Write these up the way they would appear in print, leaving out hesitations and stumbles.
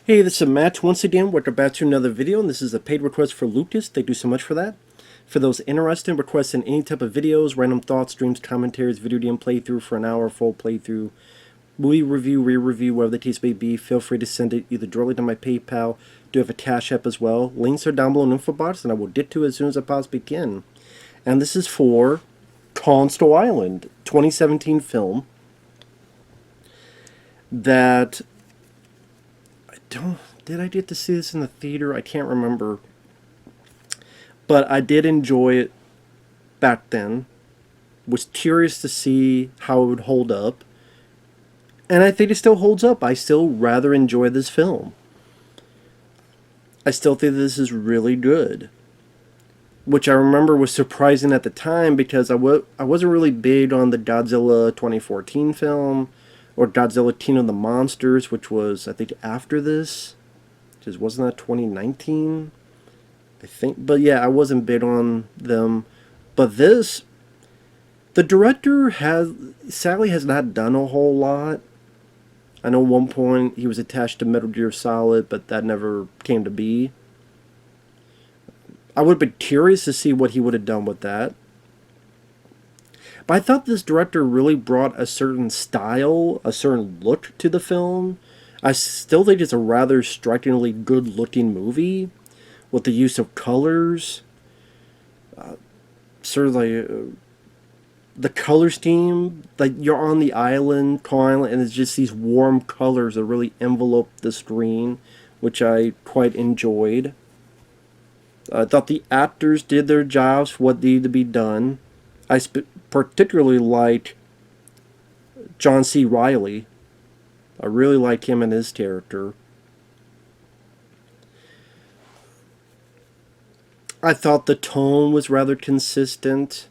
Hey, this is Matt once again. Welcome back to another video, and this is a paid request for Lucas. Thank you so much for that. For those interested, requesting any type of videos, random thoughts, streams, commentaries, video game playthrough for an hour, full playthrough, movie review, re-review, whatever the case may be, feel free to send it either directly to my PayPal. Do have a Cash App as well. Links are down below in the info box, and I will get to it as soon as I possibly can. And this is for Coastal Island, 2017 film that did I get to see this in the theater? I can't remember. But I did enjoy it back then. Was curious to see how it would hold up. And I think it still holds up. I still rather enjoy this film. I still think this is really good. Which I remember was surprising at the time because I wasn't really big on the Godzilla 2014 film. Or Godzilla King of the Monsters, which was, I think, after this. Because wasn't that 2019? I think. But yeah, I wasn't big on them. But this, the director sadly has not done a whole lot. I know at one point he was attached to Metal Gear Solid, but that never came to be. I would have been curious to see what he would have done with that. But I thought this director really brought a certain style, a certain look to the film. I still think it's a rather strikingly good-looking movie with the use of colors. Sort of like the color scheme, like you're on the island, and it's just these warm colors that really envelope the screen, which I quite enjoyed. I thought the actors did their jobs, what needed to be done. I particularly like John C. Reilly. I really like him and his character. I thought the tone was rather consistent.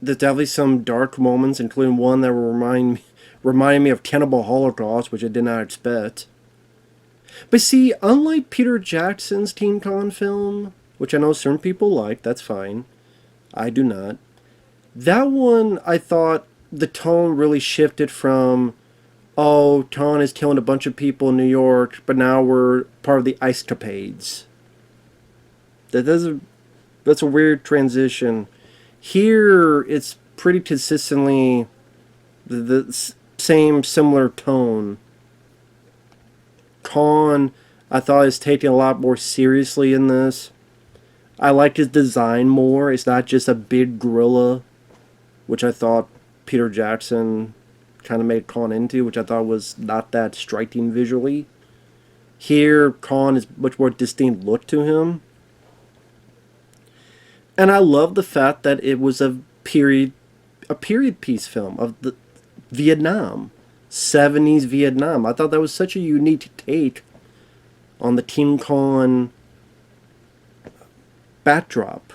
There's definitely some dark moments, including one that will remind me of Cannibal Holocaust, which I did not expect. But see, unlike Peter Jackson's King Kong film, which I know certain people like, that's fine. I do not. That one, I thought the tone really shifted from, oh, Kong is killing a bunch of people in New York, but now we're part of the Ice Capades. That's a weird transition. Here, it's pretty consistently the same, similar tone. Kong, I thought, is taken a lot more seriously in this. I liked his design more. It's not just a big gorilla, which I thought Peter Jackson kind of made Kong into, which I thought was not that striking visually. Here, Kong is much more distinct look to him. And I love the fact that it was a period piece film of the Vietnam, 70s Vietnam. I thought that was such a unique take on the King Kong backdrop.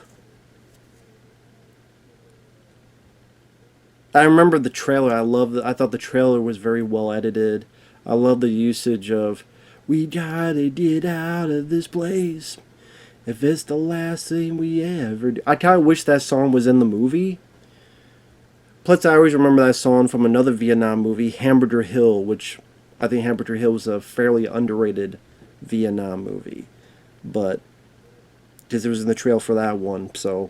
I remember the trailer. I thought the trailer was very well edited. I love the usage of "We gotta get out of this place if it's the last thing we ever do." I kind of wish that song was in the movie. Plus, I always remember that song from another Vietnam movie, Hamburger Hill, which I think Hamburger Hill was a fairly underrated Vietnam movie, but because it was in the trail for that one, so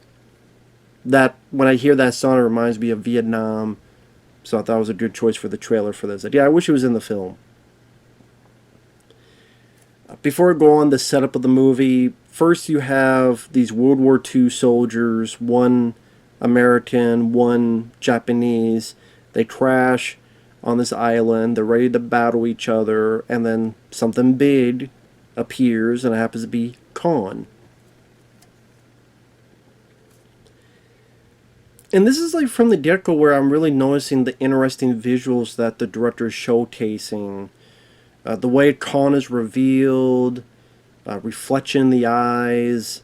that when I hear that song, it reminds me of Vietnam. So I thought it was a good choice for the trailer for this. Yeah, I wish it was in the film. Before I go on the setup of the movie, first you have these World War II soldiers, one American, one Japanese. They crash on this island. They're ready to battle each other, and then something big appears, and it happens to be Kong. And this is like from the get-go where I'm really noticing the interesting visuals that the director is showcasing. The way Kong is revealed, reflection in the eyes,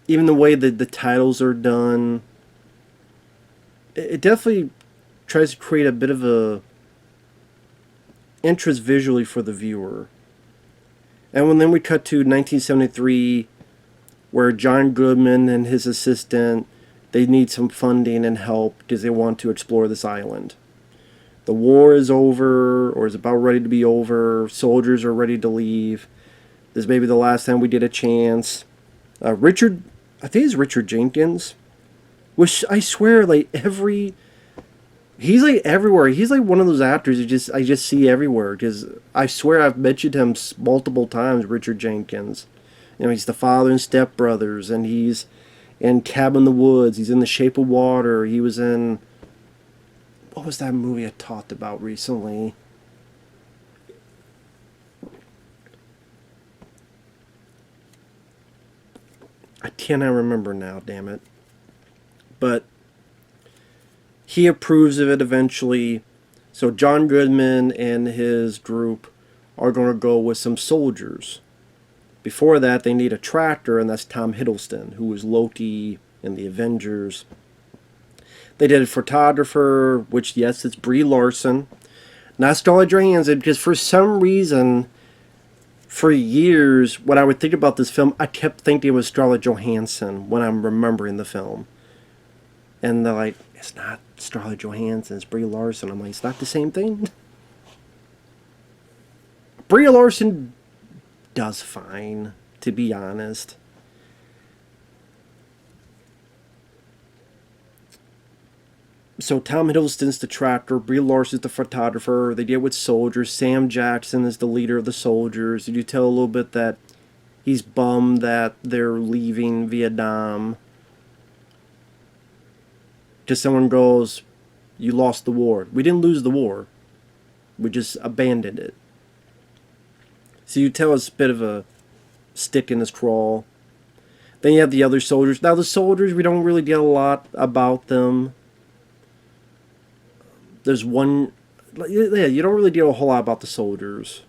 even the way that the titles are done. It definitely tries to create a bit of a interest visually for the viewer. And then we cut to 1973, where John Goodman and his assistant, they need some funding and help because they want to explore this island. The war is over, or is about ready to be over. Soldiers are ready to leave. This may be the last time we get a chance. Richard, I think it's Richard Jenkins, which I swear, like he's like everywhere. He's like one of those actors I just see everywhere, because I swear I've mentioned him multiple times. Richard Jenkins, he's the father in Step Brothers, and he's in Cabin in the Woods. He's in The Shape of Water. He was in, what was that movie I talked about recently? I cannot remember now, damn it. But he approves of it eventually. So John Goodman and his group are going to go with some soldiers. Before that, they need a tractor, and that's Tom Hiddleston, who was Loki in the Avengers. They did a photographer, which, yes, it's Brie Larson. Not Scarlett Johansson, because for some reason, for years, when I would think about this film, I kept thinking it was Scarlett Johansson when I'm remembering the film. And they're like, it's not Scarlett Johansson, it's Brie Larson. I'm like, it's not the same thing? Brie Larson does fine, to be honest. So Tom Hiddleston's the tractor, Brie Larson's the photographer. They deal with soldiers. Sam Jackson is the leader of the soldiers. Did you tell a little bit that he's bummed that they're leaving Vietnam? Because someone goes, you lost the war. We didn't lose the war. We just abandoned it. So you tell it's a bit of a stick in his craw. Then you have the other soldiers. Now the soldiers, we don't really get a lot about them. There's one, yeah, you don't really deal a whole lot about the soldiers.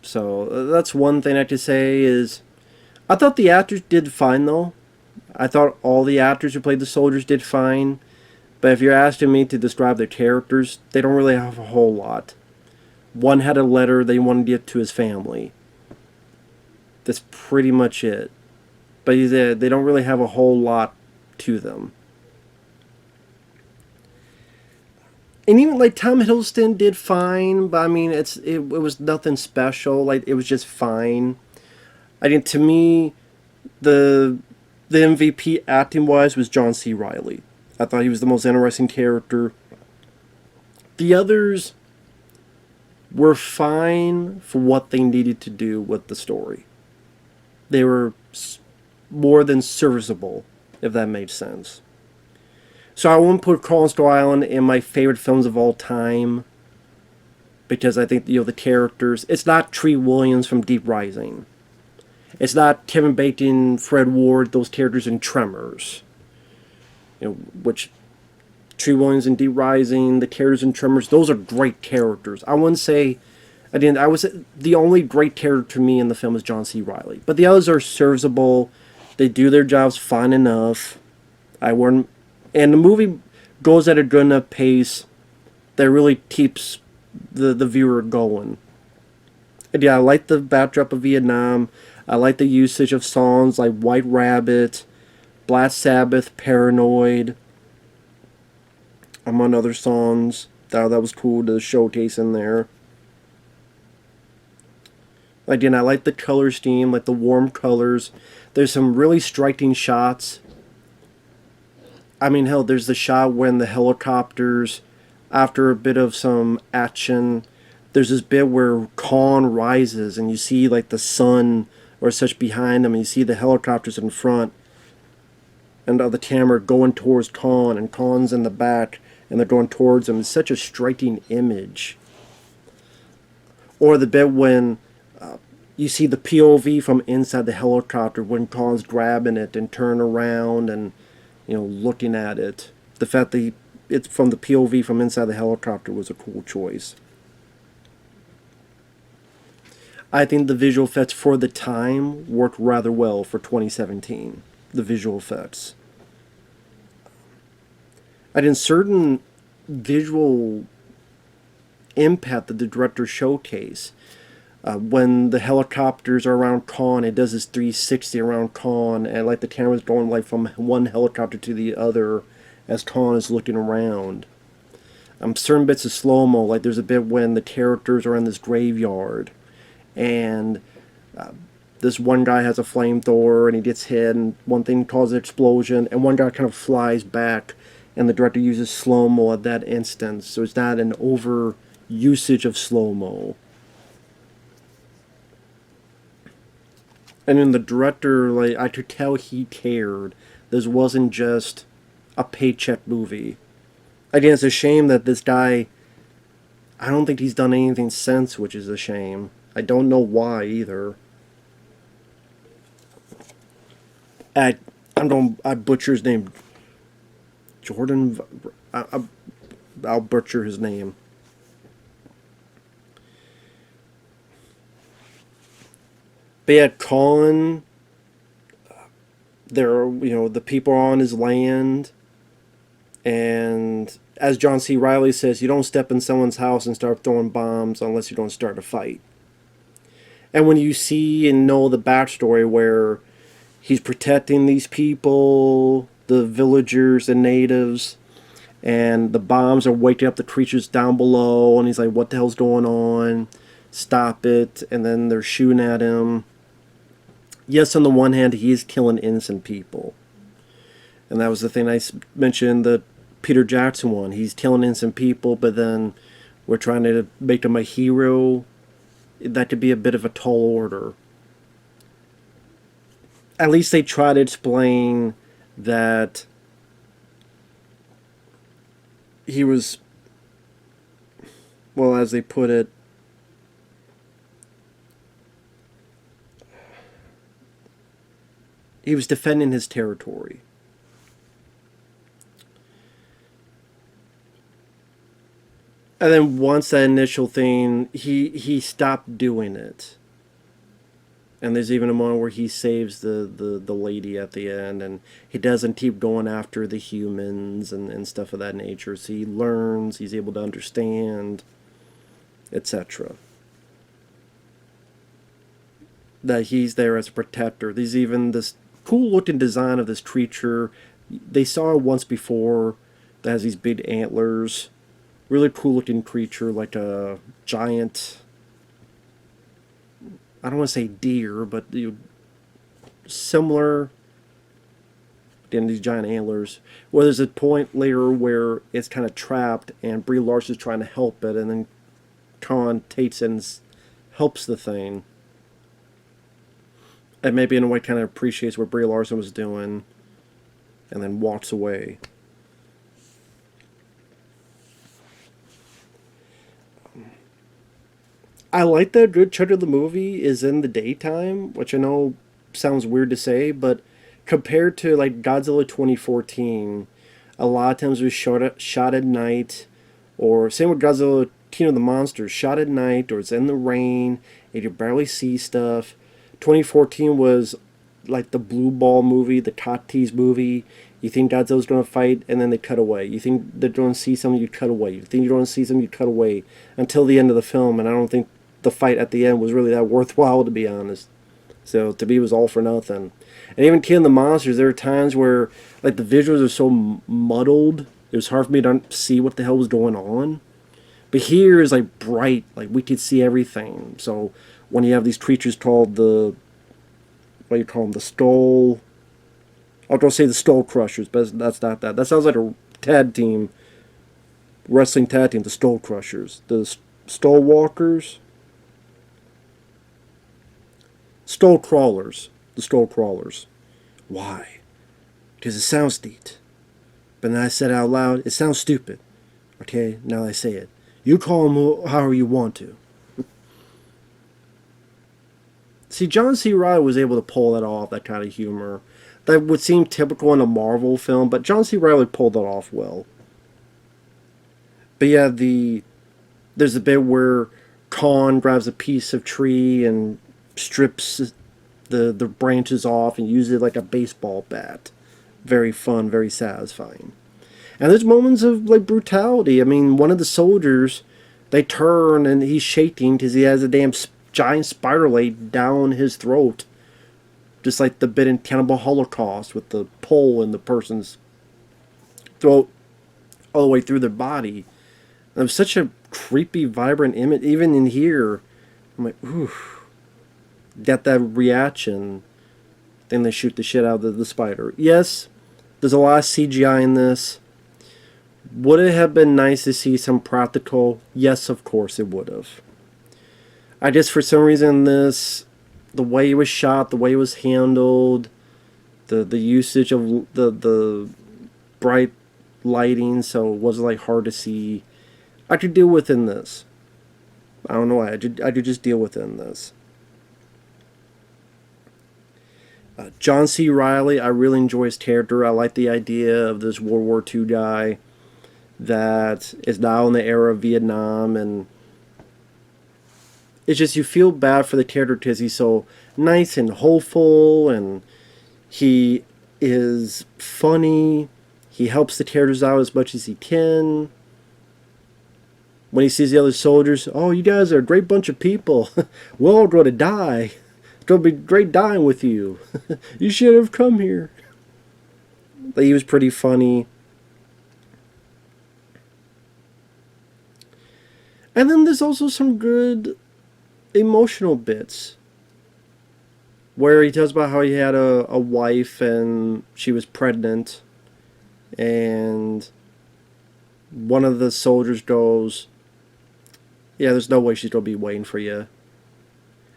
So that's one thing I could say is, I thought the actors did fine though. I thought all the actors who played the soldiers did fine. But if you're asking me to describe their characters, they don't really have a whole lot. One had a letter they wanted to get to his family. That's pretty much it. But they don't really have a whole lot to them. And even like Tom Hiddleston did fine, but I mean it was nothing special. Like it was just fine. I think to me, the MVP acting wise was John C. Reilly. I thought he was the most interesting character. The others were fine for what they needed to do with the story. They were more than serviceable, if that made sense. So I won't put Call Skull Island in my favorite films of all time, because I think the characters. It's not Tree Williams from Deep Rising. It's not Kevin Bacon, Fred Ward, those characters in Tremors. Which Tree Williams in Deep Rising, the characters in Tremors, those are great characters. I wouldn't say, I was the only great character to me in the film is John C. Reilly, but the others are serviceable. They do their jobs fine enough. And the movie goes at a good enough pace that really keeps the viewer going. And yeah, I like the backdrop of Vietnam. I like the usage of songs like White Rabbit, Black Sabbath, Paranoid, among other songs. That was cool to showcase in there. Again, I like the color scheme, like the warm colors. There's some really striking shots. I mean, hell, there's the shot when the helicopters, after a bit of some action, there's this bit where Khan rises and you see like the sun or such behind him, and you see the helicopters in front and the camera going towards Khan, and Khan's in the back and they're going towards him. It's such a striking image. Or the bit when you see the POV from inside the helicopter when Khan's grabbing it and turn around and looking at it. The fact that it's from the POV from inside the helicopter was a cool choice. I think the visual effects for the time worked rather well for 2017. The visual effects. I think certain visual impact that the director showcased. When the helicopters are around Khan, it does this 360 around Khan, and like the camera's going like from one helicopter to the other as Khan is looking around. Certain bits of slow mo, like there's a bit when the characters are in this graveyard, and this one guy has a flamethrower and he gets hit, and one thing causes an explosion, and one guy kind of flies back, and the director uses slow mo at that instance, so it's not an over usage of slow mo. And then the director, like, I could tell he cared. This wasn't just a paycheck movie. Again, it's a shame that this guy, I don't think he's done anything since, which is a shame. I don't know why either. I butcher his name. Jordan, I'll butcher his name. But yeah, Colin, there, the people are on his land, and as John C. Reilly says, you don't step in someone's house and start throwing bombs unless you don't start a fight. And when you see and know the backstory where he's protecting these people, the villagers and natives, and the bombs are waking up the creatures down below, and he's like, what the hell's going on? Stop it. And then they're shooting at him. Yes, on the one hand, he is killing innocent people. And that was the thing I mentioned, the Peter Jackson one. He's killing innocent people, but then we're trying to make him a hero. That could be a bit of a tall order. At least they try to explain that he was, well, as they put it, he was defending his territory. And then once that initial thing, he stopped doing it. And there's even a moment where he saves the lady at the end, and he doesn't keep going after the humans and stuff of that nature. So he learns, he's able to understand, etc. That he's there as a protector. There's even this cool looking design of this creature. They saw it once before that has these big antlers. Really cool looking creature, like a giant, I don't want to say deer, but similar. Again, these giant antlers. Well, there's a point later where it's kind of trapped, and Brie Larson's trying to help it, and then Khan takes and helps the thing. And maybe in a way kind of appreciates what Brie Larson was doing, and then walks away. I like that a good chunk of the movie is in the daytime, which I know sounds weird to say, but compared to like Godzilla 2014, a lot of times it was shot at night, or same with Godzilla King of the Monsters, shot at night, or it's in the rain, and you barely see stuff. 2014 was like the Blue Ball movie, the Tatis movie. You think Godzilla's going to fight, and then they cut away. You think they're going to see something, you cut away. You think you're going to see something, you cut away. Until the end of the film, and I don't think the fight at the end was really that worthwhile, to be honest. So to me, it was all for nothing. And even King of the Monsters, there are times where like the visuals are so muddled, it was hard for me to see what the hell was going on. But here is like bright, like we could see everything. So when you have these creatures called the, what do you call them, the skull, I was going to say the Skull Crushers, but that's not that. That sounds like a tag team, wrestling tag team, the Skull Crushers. The Skull Walkers, Skull Crawlers. The Skull Crawlers. Why? Because it sounds neat. But then I said it out loud, it sounds stupid. Okay, now I say it. You call them however you want to. See, John C. Reilly was able to pull that off, that kind of humor. That would seem typical in a Marvel film, but John C. Reilly pulled that off well. But yeah, there's a bit where Khan grabs a piece of tree and strips the branches off and uses it like a baseball bat. Very fun, very satisfying. And there's moments of like brutality. I mean, one of the soldiers, they turn and he's shaking because he has a damn giant spider laid down his throat. Just like the bit in Cannibal Holocaust with the pole in the person's throat all the way through their body. It was such a creepy, vibrant image. Even in here, I'm like, ooh, got that reaction. Then they shoot the shit out of the spider. Yes, there's a lot of CGI in this. Would it have been nice to see some practical? Yes, of course it would have. I just, for some reason, the way it was shot, the way it was handled, the usage of the bright lighting, so it wasn't like hard to see. I could deal within this. I don't know why. I could just deal within this. John C. Reilly, I really enjoy his character. I like the idea of this World War II guy that is now in the era of Vietnam, and it's just you feel bad for the character because he's so nice and hopeful, and he is funny. He helps the characters out as much as he can. When he sees the other soldiers, oh, you guys are a great bunch of people. We're all going to die. It's going to be great dying with you. You should have come here. But he was pretty funny. And then there's also some good emotional bits where he tells about how he had a wife and she was pregnant, and one of the soldiers goes, yeah, there's no way she's going to be waiting for you.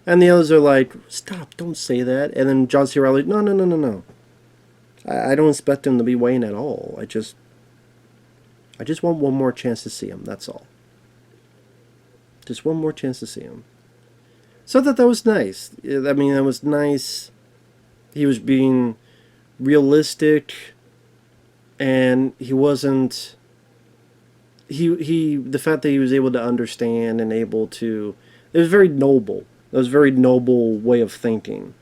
And the others are like, stop, don't say that. And then John C. Reilly, no, no, no, no, no. I don't expect him to be waiting at all. I just want one more chance to see him, that's all. Just one more chance to see him. So I thought that was nice. I mean, that was nice. He was being realistic, and he wasn't... the fact that he was able to understand and able to... It was very noble. It was a very noble way of thinking.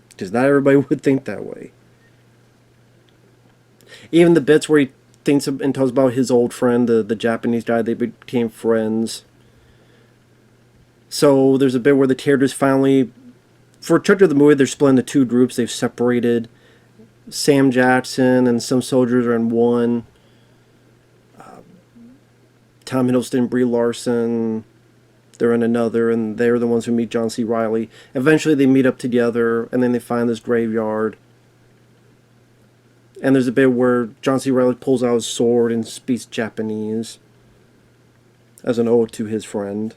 Because not everybody would think that way. Even the bits where he thinks and tells about his old friend, the Japanese guy, they became friends. So there's a bit where the characters finally, for a chunk of the movie, they're split into two groups. They've separated. Sam Jackson and some soldiers are in one. Tom Hiddleston, Brie Larson, they're in another, and they're the ones who meet John C. Reilly. Eventually they meet up together, and then they find this graveyard. And there's a bit where John C. Reilly pulls out his sword and speaks Japanese as an ode to his friend.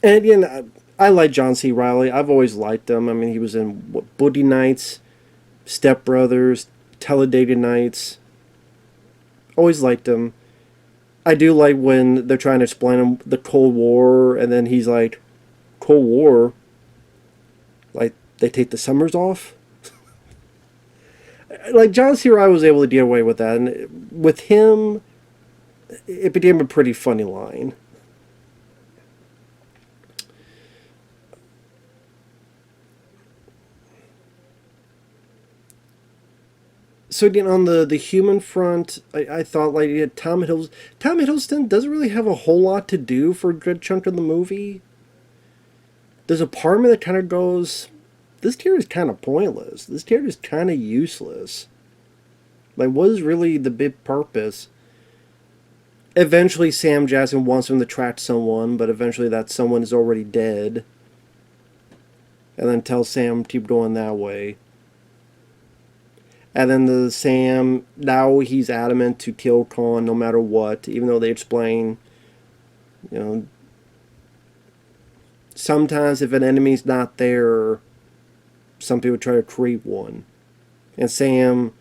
And again, I like John C. Reilly. I've always liked him. I mean, he was in Boogie Nights, Step Brothers, Talladega Nights. Always liked him. I do like when they're trying to explain him the Cold War, and then he's like, Cold War? Like, they take the summers off? Like, John C. Reilly was able to get away with that, and with him, it became a pretty funny line. So again, on the human front, I thought like Tom Hiddleston. Tom Hiddleston doesn't really have a whole lot to do for a good chunk of the movie. There's a part of me that kind of goes, this character is kind of pointless. This character is kind of useless. Like, what is really the big purpose? Eventually, Sam Jackson wants him to track someone, but eventually that someone is already dead. And then tells Sam to keep going that way. And then the Sam, now he's adamant to kill Khan no matter what, even though they explain, you know, sometimes if an enemy's not there, some people try to create one. And Sam,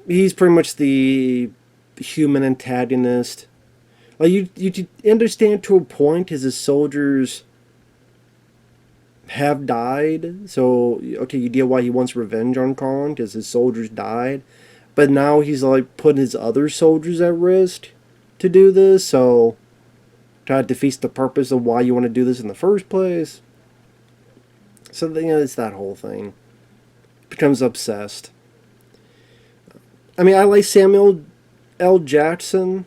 he's pretty much the human antagonist. Like, you understand to a point, as his soldiers have died, so okay, you deal why he wants revenge on Khan because his soldiers died, but now he's like putting his other soldiers at risk to do this, so try to defeat the purpose of why you want to do this in the first place. So you know, it's that whole thing. Becomes obsessed. I mean, I like Samuel L. Jackson,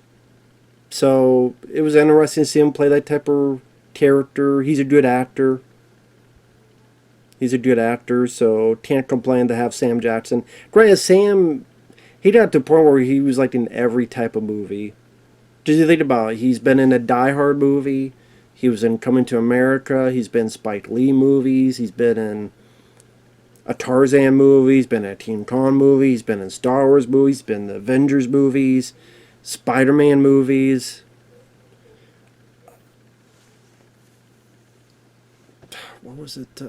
so it was interesting to see him play that type of character. He's a good actor. So can't complain to have Sam Jackson. Granted, Sam, he got to the point where he was like in every type of movie. Did you think about it? He's been in a Die Hard movie. He was in Coming to America. He's been in Spike Lee movies. He's been in a Tarzan movie. He's been in a Teen Kong movie. He's been in Star Wars movies. He's been in the Avengers movies, Spider-Man movies. What was it?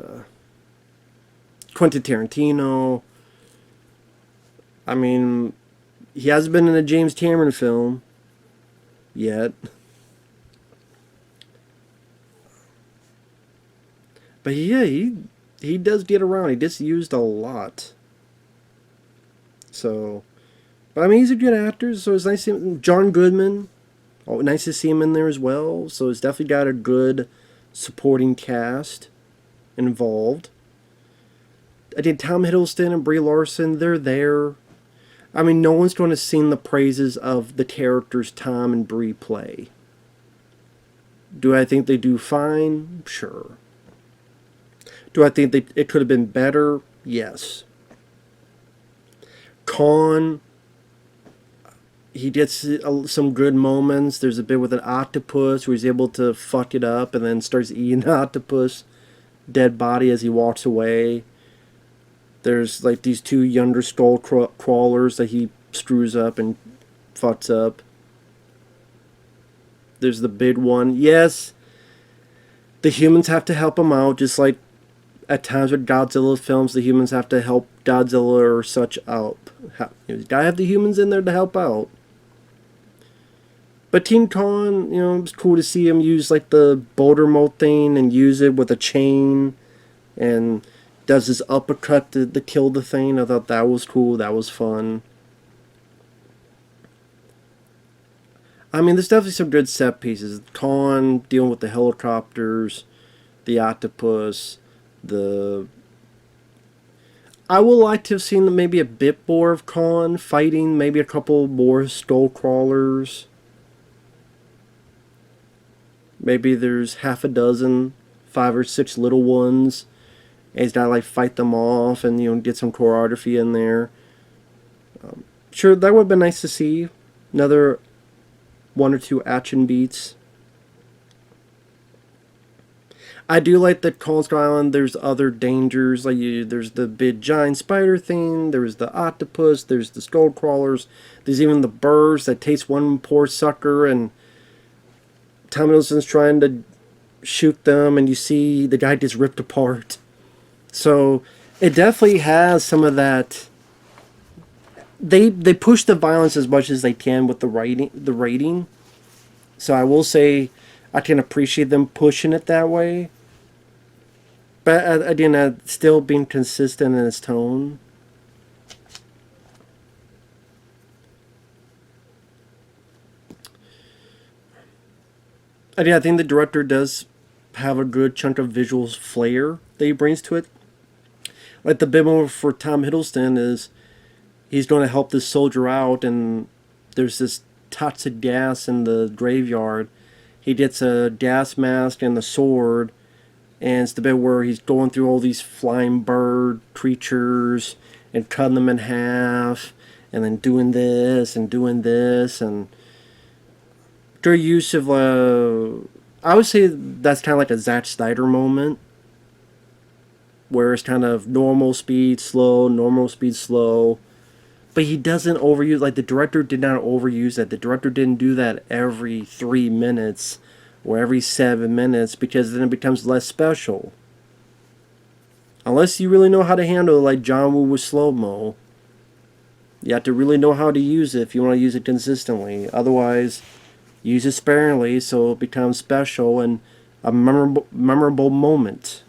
Quentin Tarantino. I mean, he hasn't been in a James Cameron film yet. But yeah, he does get around. He gets used a lot. So, but I mean, he's a good actor. So it's nice to see him. John Goodman. Oh, nice to see him in there as well. So it's definitely got a good supporting cast involved. I did Tom Hiddleston and Brie Larson. They're there. I mean, no one's going to sing the praises of the characters Tom and Brie play. Do I think they do fine? Sure. Do I think it could have been better? Yes. Khan, he gets some good moments. There's a bit with an octopus where he's able to fuck it up and then starts eating the octopus dead body as he walks away. There's like these two younger skull crawlers that he screws up and fucks up. There's the big one. Yes, the humans have to help him out, just like at times with Godzilla films, the humans have to help Godzilla or such out. You gotta have the humans in there to help out. But King Kong, it was cool to see him use like the boulder mold thing and use it with a chain and does this uppercut to kill the thing. I thought that was cool. That was fun. I mean, there's definitely some good set pieces. Kong dealing with the helicopters, the octopus, I would like to have seen maybe a bit more of Kong fighting, maybe a couple more skull crawlers. Maybe there's half a dozen, 5 or 6 little ones, and he's got to like fight them off and get some choreography in there. Sure, that would have been nice to see. Another 1 or 2 action beats. I do like that Kong's Island. There's other dangers, like there's the big giant spider thing. There's the octopus. There's the skull crawlers. There's even the birds that taste one poor sucker, and Tom Hiddleston's trying to shoot them, and you see the guy gets ripped apart. So it definitely has some of that. They push the violence as much as they can with the rating. So I will say I can appreciate them pushing it that way. But again, still being consistent in its tone. Again, I think the director does have a good chunk of visual flair that he brings to it. Like the big moment for Tom Hiddleston is he's going to help this soldier out, and there's this toxic gas in the graveyard. He gets a gas mask and the sword, and it's the bit where he's going through all these flying bird creatures and cutting them in half, and then doing this, and their use of I would say that's kind of like a Zack Snyder moment, where it's kind of normal speed, slow, normal speed, slow. But he doesn't overuse, like the director did not overuse that. The director didn't do that every 3 minutes or every 7 minutes, because then it becomes less special. Unless you really know how to handle it, like John Woo with slow-mo. You have to really know how to use it if you want to use it consistently. Otherwise, use it sparingly so it becomes special and a memorable moment.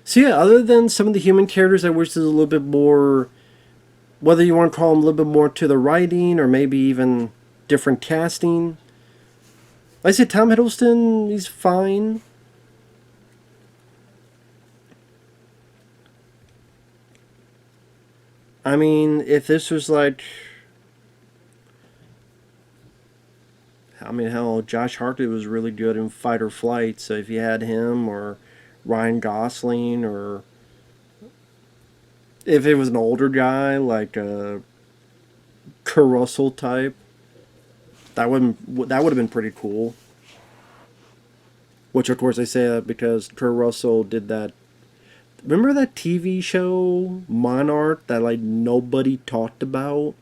So yeah, other than some of the human characters, I wish there's a little bit more, whether you want to call them a little bit more to the writing or maybe even different casting. Like I said, Tom Hiddleston, he's fine. I mean, if this was like, I mean, hell, Josh Hartnett was really good in Fight or Flight, so if you had him or Ryan Gosling or If it was an older guy, like a Russell type, that would have been pretty cool. Which, of course, I say that because Kurt Russell did that. Remember that TV show Monarch that like nobody talked about?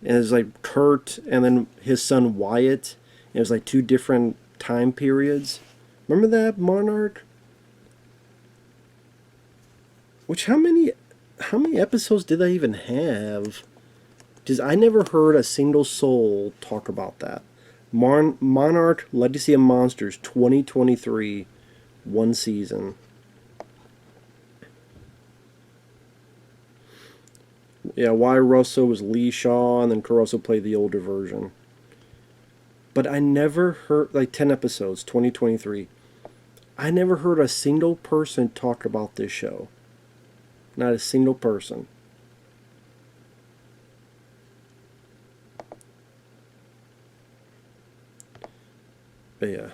And it was like Kurt and then his son Wyatt. It was like two different time periods. Remember that Monarch? Which how many episodes did they even have? Because I never heard a single soul talk about that. Monarch Legacy of Monsters 2023, one season. Yeah, Y. Russell was Lee Shaw, and then Caruso played the older version. But I never heard, like 10 episodes, 2023. I never heard a single person talk about this show. Not a single person. But yeah.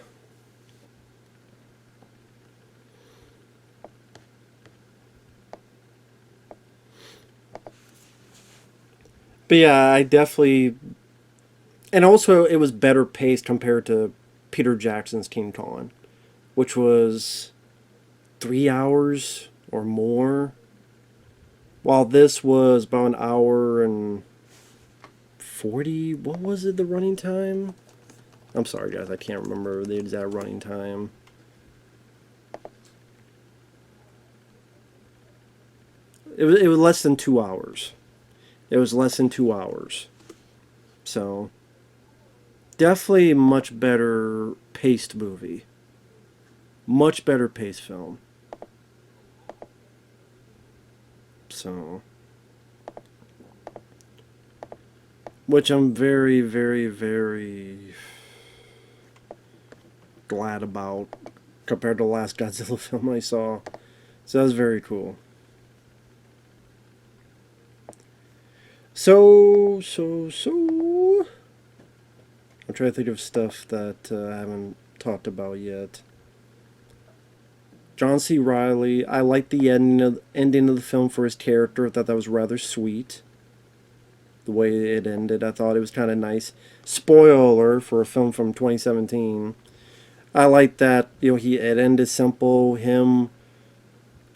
But yeah, I definitely. And also, it was better paced compared to Peter Jackson's King Kong, which was 3 hours or more. While this was about an hour and 40. What was it, the running time? I'm sorry, guys, I can't remember the exact running time. It was less than 2 hours. It was less than 2 hours. So, definitely a much better paced movie. Much better paced film. So, which I'm very, very, very glad about compared to the last Godzilla film I saw. So that was very cool. So. I'm trying to think of stuff that I haven't talked about yet. John C. Reilly. I liked the ending of the film for his character. I thought that was rather sweet. The way it ended, I thought it was kind of nice. Spoiler for a film from 2017. I like that, it ended simple. Him,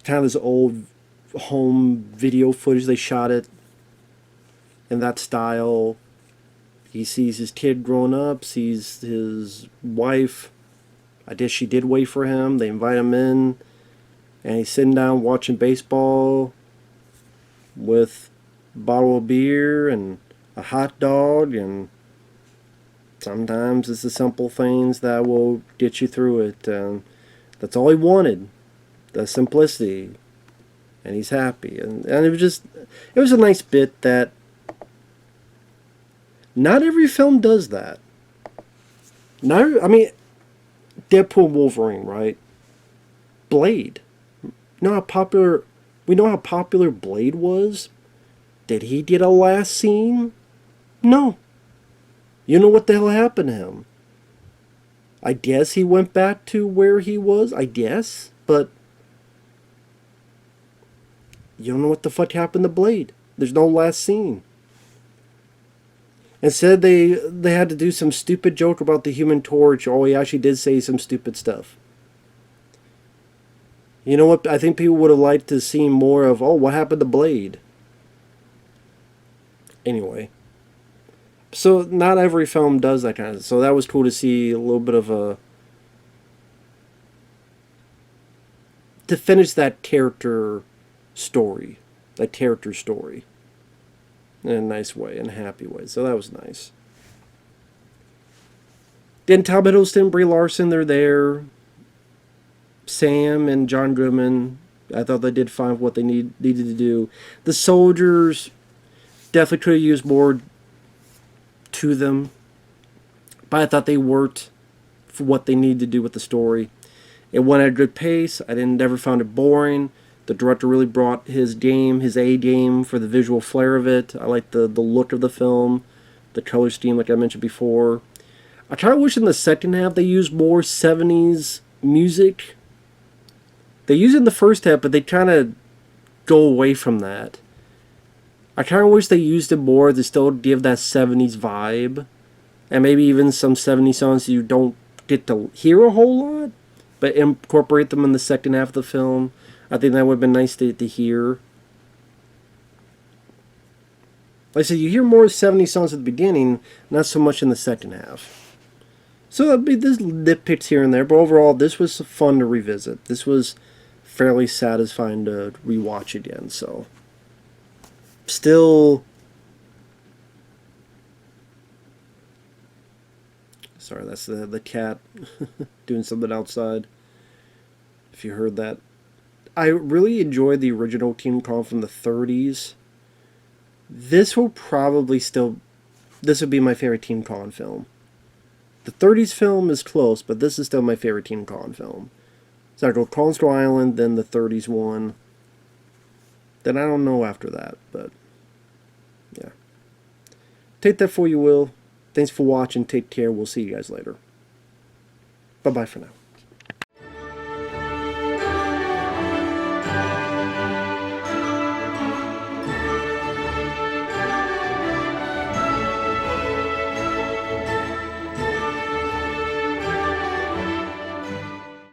kind of this old home video footage, they shot it in that style. He sees his kid growing up, sees his wife. I guess she did wait for him. They invite him in, and he's sitting down watching baseball with a bottle of beer and a hot dog, and sometimes it's the simple things that will get you through it. And that's all he wanted, the simplicity, and he's happy. And it was a nice bit that not every film does that. Deadpool, Wolverine, right? Blade. We know how popular Blade was? Did he get a last scene? No. You know what the hell happened to him? I guess he went back to where he was, I guess, but you don't know what the fuck happened to Blade. There's no last scene. Instead, they had to do some stupid joke about the Human Torch. Oh, he actually did say some stupid stuff. You know what? I think people would have liked to see more of, what happened to Blade? Anyway. So, not every film does that kind of stuff. So, that was cool to see a little bit of to finish that character story. In a nice way, in a happy way. So that was nice. Then Tom Hiddleston, Brie Larson, they're there. Sam and John Goodman, I thought they did fine with what they needed to do. The soldiers definitely could have used more to them, but I thought they worked for what they needed to do with the story. It went at a good pace. I never found it boring. The director really brought his A game for the visual flair of it. I like the look of the film, the color scheme, like I mentioned before. I kind of wish in the second half they used more 70s music. They used it in the first half, but they kind of go away from that. I kind of wish they used it more to still give that 70s vibe. And maybe even some 70s songs you don't get to hear a whole lot, but incorporate them in the second half of the film. I think that would have been nice to hear. Like I said, you hear more 70s songs at the beginning, not so much in the second half. So there'll be this nitpicks here and there, but overall, this was fun to revisit. This was fairly satisfying to rewatch again, so. Still... Sorry, that's the cat doing something outside. If you heard that. I really enjoyed the original King Kong from the 30s. This will probably still... This would be my favorite King Kong film. The 30s film is close, but this is still my favorite King Kong film. So I go Kong Skull Island, then the 30s one. Then I don't know after that, but... Yeah. Take that for you will. Thanks for watching. Take care. We'll see you guys later. Bye-bye for now.